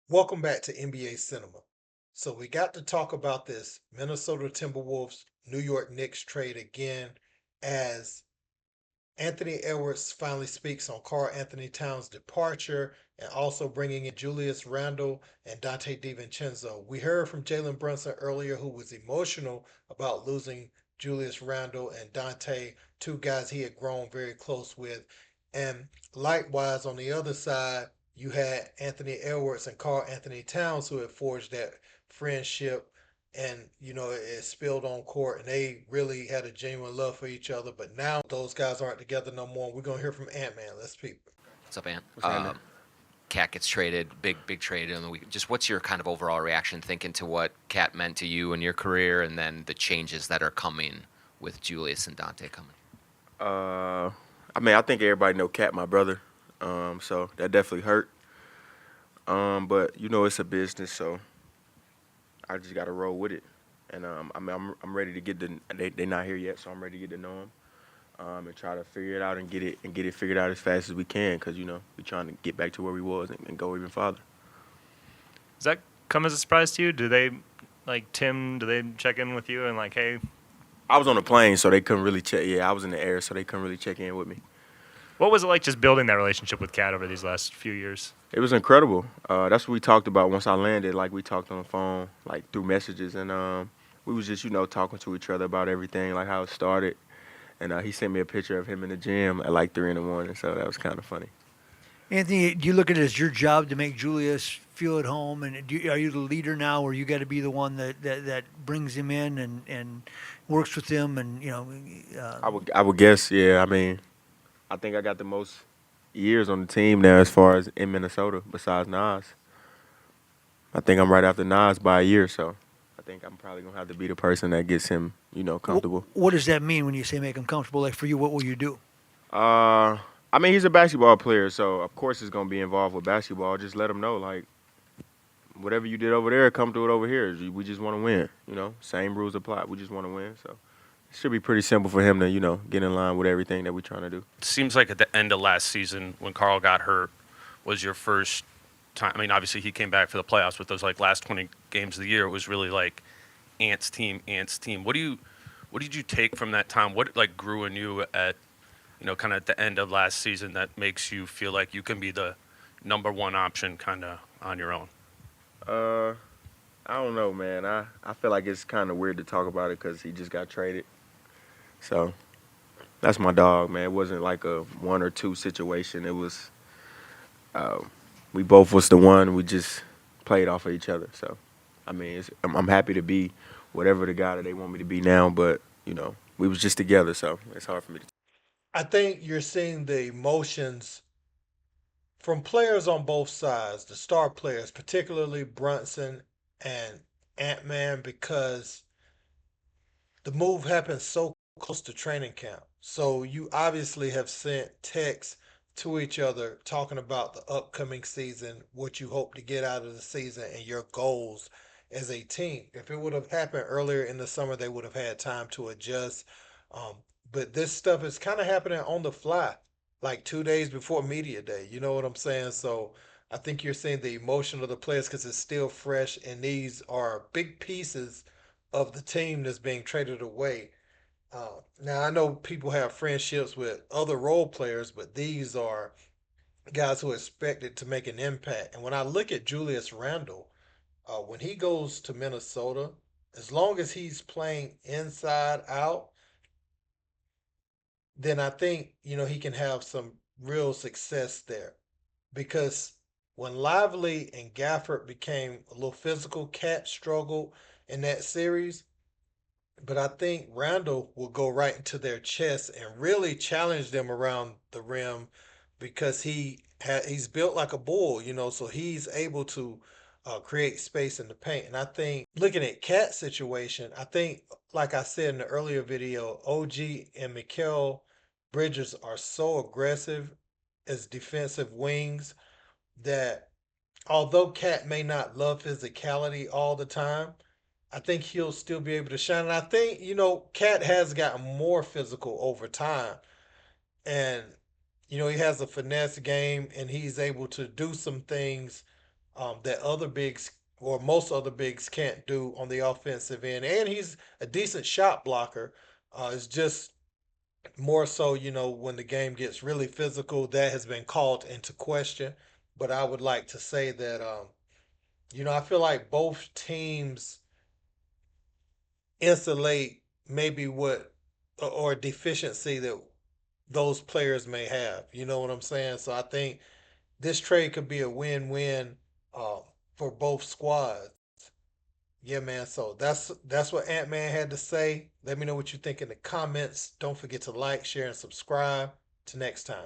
Welcome back to NBA Cinema. So we got to talk about this Minnesota Timberwolves New York Knicks trade again as Anthony Edwards finally speaks on Karl Anthony Towns' departure and also bringing in Julius Randle and Donte DiVincenzo. We heard from Jalen Brunson earlier, who was emotional about losing Julius Randle and Donte, two guys he had grown very close with. And likewise, on the other side, you had Anthony Edwards and Karl Anthony Towns, who had forged that friendship and it spilled on court and they really had a genuine love for each other, but now those guys aren't together no more. We're going to hear from Ant-Man. Let's peep. What's up, Ant? What's happening? Cat gets traded, big trade in the week. Just what's your kind of overall reaction thinking to what Cat meant to you in your career, and then the changes that are coming with Julius and Donte coming? I think everybody know Cat, my brother. So that definitely hurt. But it's a business, so I just gotta roll with it. And I'm ready to get the. They're not here yet, so I'm ready to get to know them. And try to figure it out and get it figured out as fast as we can, because we're trying to get back to where we was and go even farther. Does that come as a surprise to you? Do they, like Tim, do they check in with you and like, hey, I was on a plane, so they couldn't really check. Yeah, I was in the air, so they couldn't really check in with me. what was it like just building that relationship with Cat over these last few years? It was incredible. That's what we talked about once I landed. Like, we talked on the phone, like through messages, and we was just talking to each other about everything, like how it started. And he sent me a picture of him in the gym at like 3 in the morning, so that was kind of funny. Anthony, do you look at it as your job to make Julius feel at home? And are you the leader now, or you got to be the one that brings him in and works with him? And I would guess, yeah. I think I got the most years on the team now as far as in Minnesota, besides Nas. I think I'm right after Nas by a year, so I think I'm probably gonna have to be the person that gets him, comfortable. what does that mean when you say make him comfortable? Like for you, what will you do? Uh, he's a basketball player, so of course he's gonna be involved with basketball. Just let him know, like, whatever you did over there, come do it over here. We just want to win, Same rules apply. We just want to win, so it should be pretty simple for him to, get in line with everything that we're trying to do. Seems like at the end of last season when Carl got hurt was your first time. I mean, obviously he came back for the playoffs, but those like last 20 games of the year, it was really like Ant's team, Ant's team. What did you take from that time? What like grew in you at kind of at the end of last season that makes you feel like you can be the number one option kind of on your own? Uh, I don't know, man. I feel like it's kind of weird to talk about it because he just got traded. So that's my dog, man. It wasn't like a one or two situation. It was uh, we both was the one. We just played off of each other. So I'm happy to be whatever the guy that they want me to be now. But we was just together, so it's hard for me to. I think you're seeing the emotions from players on both sides, the star players, particularly Brunson and Ant-Man, because the move happened so close to training camp. So you obviously have sent texts to each other talking about the upcoming season, what you hope to get out of the season, and your goals as a team. If it would have happened earlier in the summer, they would have had time to adjust. Um, but this stuff is kind of happening on the fly, like 2 days before media day. You know what I'm saying? So I think you're seeing the emotion of the players because it's still fresh, and these are big pieces of the team that's being traded away. Now I know people have friendships with other role players, but these are guys who are expected to make an impact. And when I look at Julius Randle, when he goes to Minnesota, as long as he's playing inside out, then I think he can have some real success there. Because when Lively and Gafford became a little physical, Cat struggled in that series. But I think Randall will go right into their chest and really challenge them around the rim because he's built like a bull, so he's able to create space in the paint. And I think looking at Cat's situation, I think, like I said in the earlier video, OG and Mikael Bridges are so aggressive as defensive wings that although Cat may not love physicality all the time, I think he'll still be able to shine. And I think, Cat has gotten more physical over time. And, he has a finesse game and he's able to do some things that other bigs or most other bigs can't do on the offensive end. And he's a decent shot blocker. It's just more so, when the game gets really physical, that has been called into question. But I would like to say that, I feel like both teams insulate maybe what or deficiency that those players may have. You know what I'm saying? So I think this trade could be a win-win uh, for both squads. Yeah, man. So that's what Ant Man had to say. Let me know what you think in the comments. Don't forget to like, share, and subscribe. Till next time.